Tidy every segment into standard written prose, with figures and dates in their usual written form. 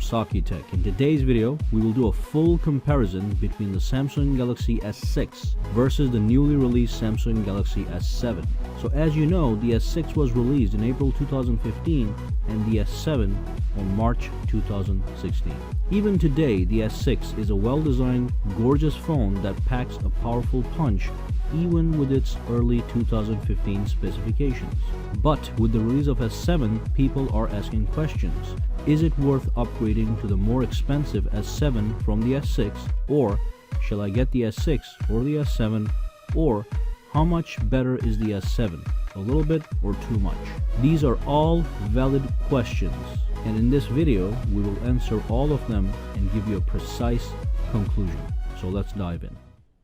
Saki Tech. In today's video, we will do a full comparison between the Samsung Galaxy S6 versus the newly released Samsung Galaxy S7. So as you know, the S6 was released in April 2015 and the S7 on March 2016. Even today, the S6 is a well-designed, gorgeous phone that packs a powerful punch even with its early 2015 specifications. But with the release of S7, people are asking questions. Is it worth upgrading to the more expensive S7 from the S6, or shall I get the S6 or the S7, or how much better is the S7? A little bit or too much? These are all valid questions, and in this video we will answer all of them and give you a precise conclusion. So let's dive in.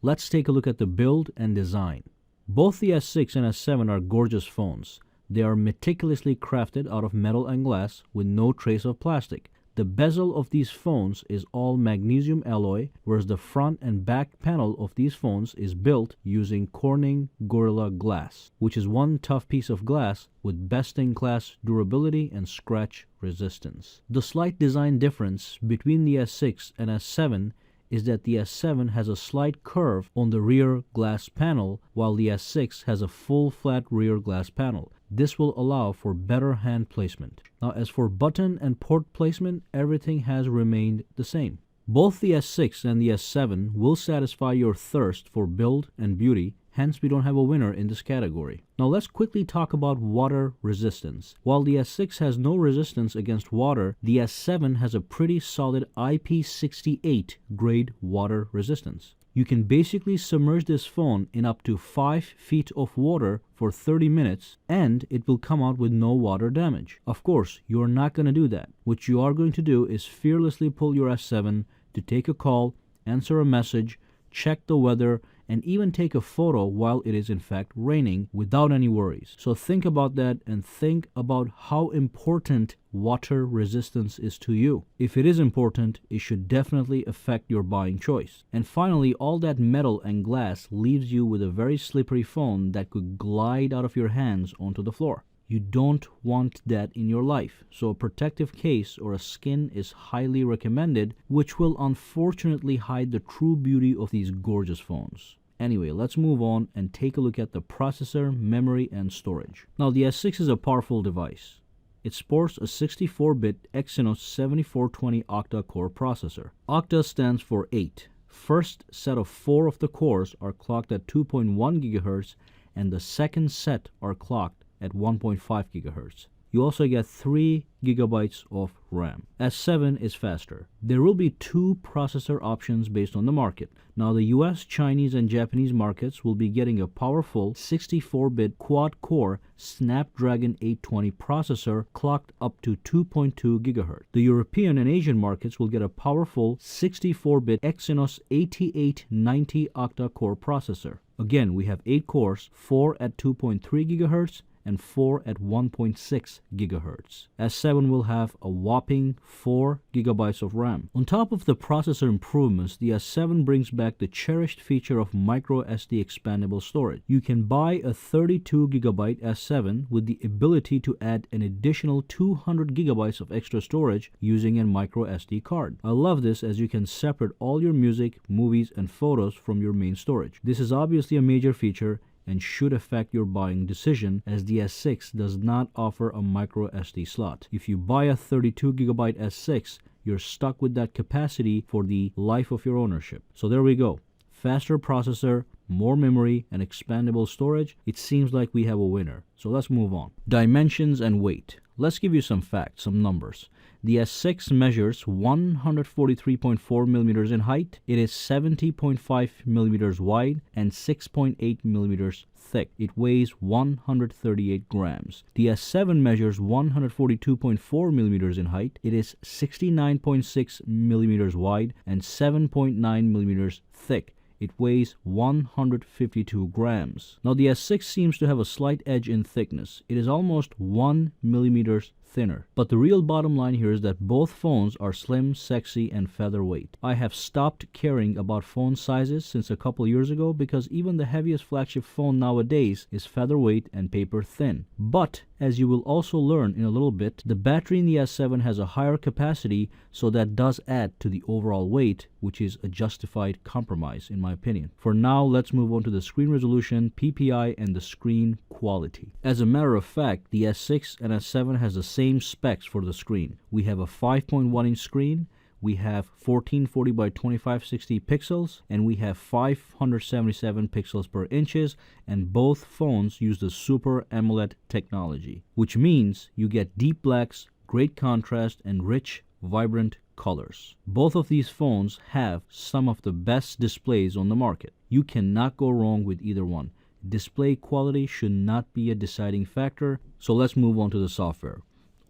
Let's take a look at the build and design. Both the S6 and S7 are gorgeous phones. They are meticulously crafted out of metal and glass with no trace of plastic. The bezel of these phones is all magnesium alloy, whereas the front and back panel of these phones is built using Corning Gorilla Glass, which is one tough piece of glass with best-in-class durability and scratch resistance. The slight design difference between the S6 and S7 is that the S7 has a slight curve on the rear glass panel, while the S6 has a full flat rear glass panel. This will allow for better hand placement. Now, as for button and port placement, everything has remained the same. Both the S6 and the S7 will satisfy your thirst for build and beauty, hence we don't have a winner in this category. Now let's quickly talk about water resistance. While the S6 has no resistance against water, the S7 has a pretty solid IP68 grade water resistance. You can basically submerge this phone in up to 5 feet of water for 30 minutes and it will come out with no water damage. Of course, you're not going to do that. What you are going to do is fearlessly pull your S7 to take a call, answer a message, check the weather, and even take a photo while it is in fact raining without any worries. So think about that and think about how important water resistance is to you. If it is important, it should definitely affect your buying choice. And finally, all that metal and glass leaves you with a very slippery phone that could glide out of your hands onto the floor. You don't want that in your life, so a protective case or a skin is highly recommended, which will unfortunately hide the true beauty of these gorgeous phones. Anyway, let's move on and take a look at the processor, memory, and storage. Now, the S6 is a powerful device. It sports a 64-bit Exynos 7420 octa-core processor. Octa stands for 8. First set of 4 of the cores are clocked at 2.1 GHz, and the second set are clocked at 1.5 GHz. You also get 3 GB of RAM. S7 is faster. There will be 2 processor options based on the market. Now, the US, Chinese, and Japanese markets will be getting a powerful 64-bit quad-core Snapdragon 820 processor clocked up to 2.2 GHz. The European and Asian markets will get a powerful 64-bit Exynos 8890 octa-core processor. Again, we have 8 cores, 4 at 2.3 GHz, and 4 at 1.6 GHz. S7 will have a whopping 4 GB of RAM. On top of the processor improvements, the S7 brings back the cherished feature of microSD expandable storage. You can buy a 32 GB S7 with the ability to add an additional 200 GB of extra storage using a microSD card. I love this, as you can separate all your music, movies, and photos from your main storage. This is obviously a major feature and should affect your buying decision, as the S6 does not offer a micro SD slot. If you buy a 32 GB S6, you're stuck with that capacity for the life of your ownership. So there we go. Faster processor, more memory, and expandable storage. It seems like we have a winner. So let's move on. Dimensions and weight. Let's give you some facts, some numbers. The S6 measures 143.4 millimeters in height. It is 70.5 millimeters wide and 6.8 millimeters thick. It weighs 138 grams. The S7 measures 142.4 millimeters in height. It is 69.6 millimeters wide and 7.9 millimeters thick. It weighs 152 grams. Now, the S6 seems to have a slight edge in thickness. It is almost 1 millimeter thinner. But the real bottom line here is that both phones are slim, sexy, and featherweight. I have stopped caring about phone sizes since a couple years ago because even the heaviest flagship phone nowadays is featherweight and paper thin. But as you will also learn in a little bit, the battery in the S7 has a higher capacity, so that does add to the overall weight, which is a justified compromise in my opinion. For now, let's move on to the screen resolution, PPI, and the screen quality. As a matter of fact, the S6 and S7 has the same specs for the screen. We have a 5.1-inch screen, we have 1440 by 2560 pixels, and we have 577 pixels per inches, and both phones use the Super AMOLED technology, which means you get deep blacks, great contrast, and rich, vibrant colors. Both of these phones have some of the best displays on the market. You cannot go wrong with either one. Display quality should not be a deciding factor, so let's move on to the software.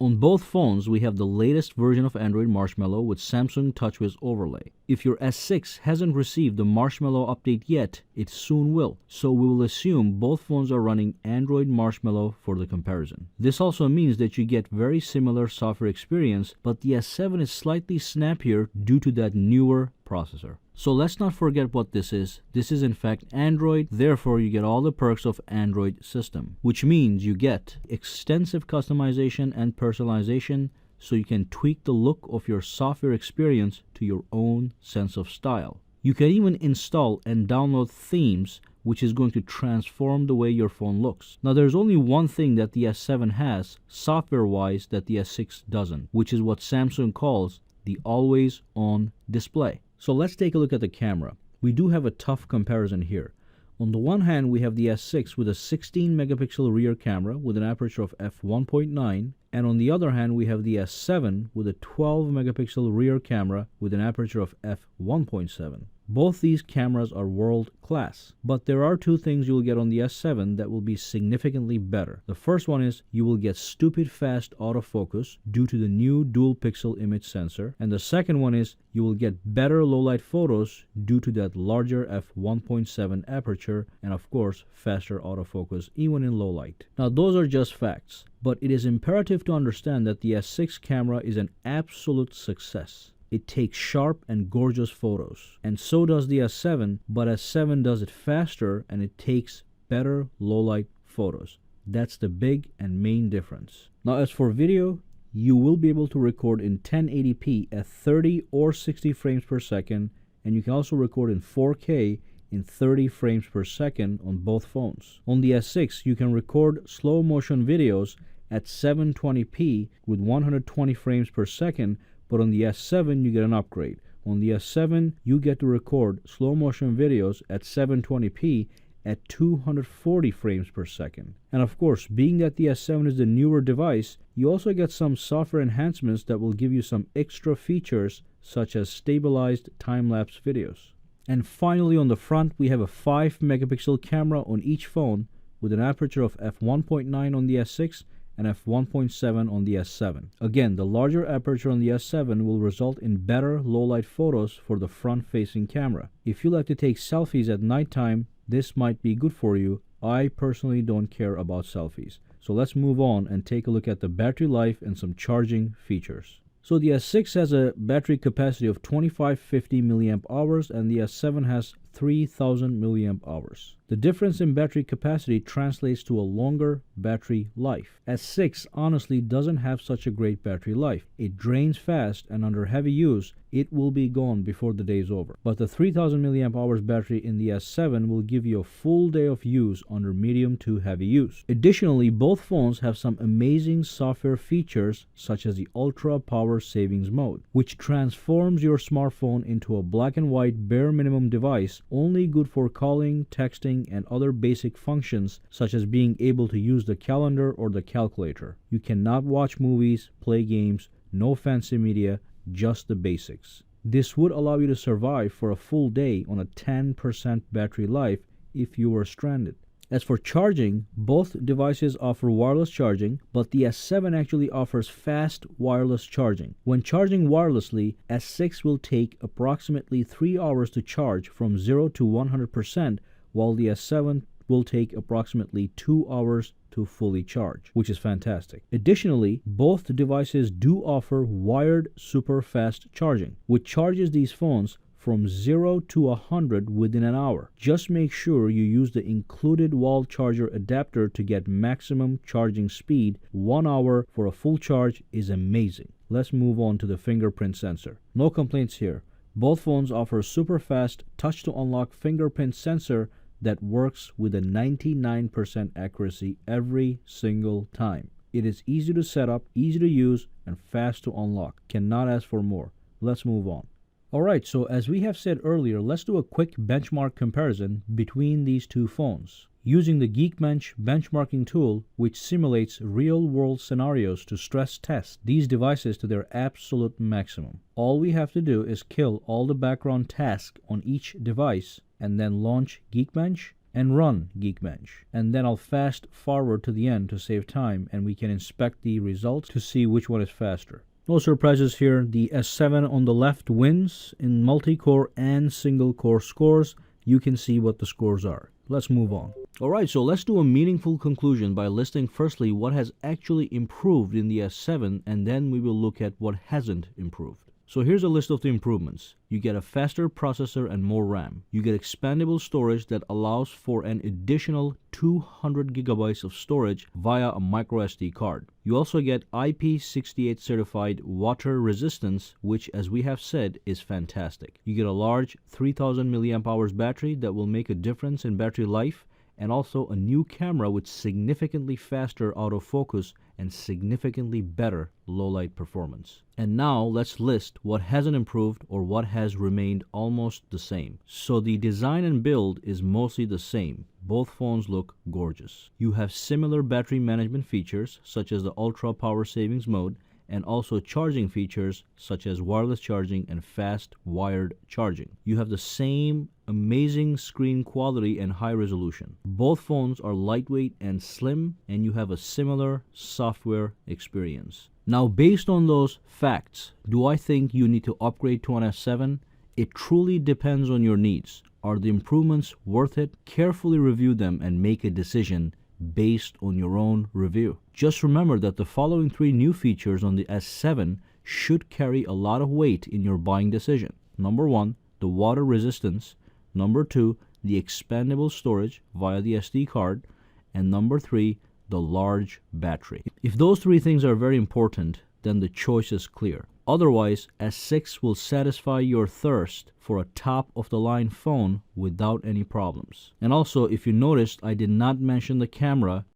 On both phones, we have the latest version of Android Marshmallow with Samsung TouchWiz overlay. If your S6 hasn't received the Marshmallow update yet, it soon will. So we will assume both phones are running Android Marshmallow for the comparison. This also means that you get very similar software experience, but the S7 is slightly snappier due to that newer processor. So let's not forget what this is. This is in fact Android, therefore you get all the perks of Android system, which means you get extensive customization and personalization, so you can tweak the look of your software experience to your own sense of style. You can even install and download themes, which is going to transform the way your phone looks. Now there's only one thing that the S7 has software-wise that the S6 doesn't, which is what Samsung calls the always on display. So let's take a look at the camera. We do have a tough comparison here. On the one hand, we have the S6 with a 16 megapixel rear camera with an aperture of f1.9, and on the other hand, we have the S7 with a 12 megapixel rear camera with an aperture of f1.7. Both these cameras are world class, but there are two things you will get on the S7 that will be significantly better. The first one is you will get stupid fast autofocus due to the new dual pixel image sensor, and the second one is you will get better low light photos due to that larger f1.7 aperture and of course faster autofocus even in low light. Now those are just facts, but it is imperative to understand that the S6 camera is an absolute success. It takes sharp and gorgeous photos, and so does the S7, but S7 does it faster and it takes better low light photos. That's the big and main difference. Now as for video, you will be able to record in 1080p at 30 or 60 frames per second, and you can also record in 4K in 30 frames per second on both phones. On the S6, you can record slow motion videos at 720p with 120 frames per second, but on the S7 you get an upgrade. On the S7 you get to record slow motion videos at 720p at 240 frames per second. And of course, being that the S7 is the newer device, you also get some software enhancements that will give you some extra features such as stabilized time-lapse videos. And finally, on the front we have a 5 megapixel camera on each phone with an aperture of f1.9 on the S6 and f1.7 on the S7. Again, the larger aperture on the S7 will result in better low-light photos for the front-facing camera. If you like to take selfies at nighttime, this might be good for you. I personally don't care about selfies. So let's move on and take a look at the battery life and some charging features. So the S6 has a battery capacity of 2550 milliamp hours and the S7 has 3000 milliamp hours. The difference in battery capacity translates to a longer battery life. S6 honestly doesn't have such a great battery life. It drains fast and under heavy use, it will be gone before the day is over. But the 3000 milliamp hours battery in the S7 will give you a full day of use under medium to heavy use. Additionally, both phones have some amazing software features such as the Ultra Power Savings Mode, which transforms your smartphone into a black and white bare minimum device only good for calling, texting, and other basic functions such as being able to use the calendar or the calculator. You cannot watch movies, play games, no fancy media, just the basics. This would allow you to survive for a full day on a 10% battery life if you were stranded. As for charging, both devices offer wireless charging, but the S7 actually offers fast wireless charging. When charging wirelessly, S6 will take approximately 3 hours to charge from 0 to 100%, while the S7 will take approximately 2 hours to fully charge, which is fantastic. Additionally, both devices do offer wired super fast charging, which charges these phones from 0 to 100 within an hour. Just make sure you use the included wall charger adapter to get maximum charging speed. 1 hour for a full charge is amazing. Let's move on to the fingerprint sensor. No complaints here. Both phones offer super fast touch to unlock fingerprint sensor that works with a 99% accuracy every single time. It is easy to set up, easy to use, and fast to unlock. Cannot ask for more. Let's move on. Alright, so as we have said earlier, let's do a quick benchmark comparison between these two phones. Using the Geekbench benchmarking tool, which simulates real-world scenarios to stress test these devices to their absolute maximum. All we have to do is kill all the background tasks on each device and then launch Geekbench and run Geekbench. And then I'll fast forward to the end to save time, and we can inspect the results to see which one is faster. No surprises here. The S7 on the left wins in multi-core and single-core scores. You can see what the scores are. Let's move on. Alright, so let's do a meaningful conclusion by listing firstly what has actually improved in the S7, and then we will look at what hasn't improved. So here's a list of the improvements. You get a faster processor and more RAM. You get expandable storage that allows for an additional 200 gigabytes of storage via a micro SD card. You also get IP68 certified water resistance, which, as we have said, is fantastic. You get a large 3000 mAh battery that will make a difference in battery life, and also a new camera with significantly faster autofocus and significantly better low-light performance. And now let's list what hasn't improved or what has remained almost the same. So the design and build is mostly the same. Both phones look gorgeous. You have similar battery management features such as the ultra power savings mode, and also charging features such as wireless charging and fast wired charging. You have the same amazing screen quality and high resolution. Both phones are lightweight and slim, and you have a similar software experience. Now, based on those facts, do I think you need to upgrade to an S7? It truly depends on your needs. Are the improvements worth it? Carefully review them and make a decision based on your own review. Just remember that the following 3 new features on the S7 should carry a lot of weight in your buying decision. Number 1, the water resistance. Number 2, the expandable storage via the SD card. And number 3, the large battery. If those 3 things are very important, then the choice is clear. Otherwise, S6 will satisfy your thirst for a top-of-the-line phone without any problems. And also, if you noticed, I did not mention the camera